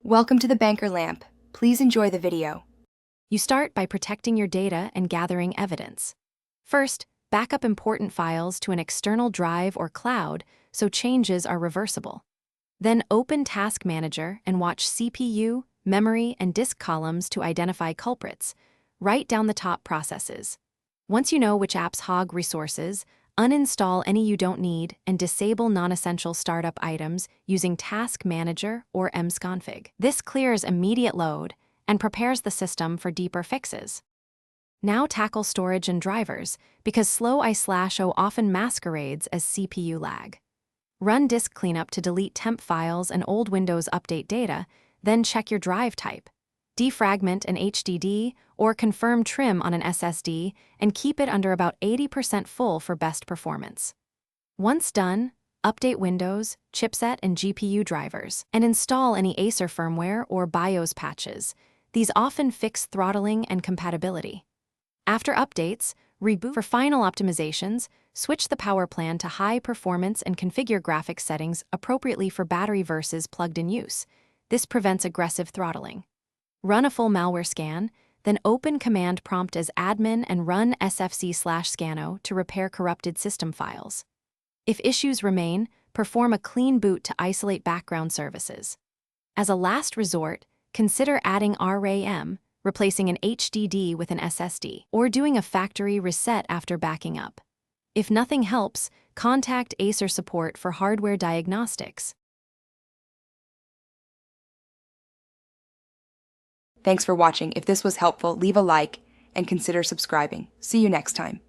Welcome to the Banker Lamp. Please enjoy the video. You start by protecting your data and gathering evidence. First, back up important files to an external drive or cloud so changes are reversible. Then open Task Manager and watch CPU, memory, and disk columns to identify culprits. Write down the top processes. Once you know which apps hog resources, uninstall any you don't need and disable non-essential startup items using Task Manager or msconfig. This clears immediate load and prepares the system for deeper fixes. Now tackle storage and drivers, because slow I/O often masquerades as CPU lag. Run disk cleanup to delete temp files and old Windows Update data, then check your drive type. Defragment an HDD or confirm trim on an SSD and keep it under about 80% full for best performance. Once done, update Windows, chipset, and GPU drivers, and install any Acer firmware or BIOS patches. These often fix throttling and compatibility. After updates, reboot. For final optimizations, switch the power plan to high performance and configure graphics settings appropriately for battery versus plugged-in use. This prevents aggressive throttling. Run a full malware scan, then open command prompt as admin and run sfc/scano to repair corrupted system files. If issues remain, perform a clean boot to isolate background services. As a last resort, consider adding RAM, replacing an HDD with an SSD, or doing a factory reset after backing up. If nothing helps, contact Acer support for hardware diagnostics. Thanks for watching. If this was helpful, leave a like and consider subscribing. See you next time.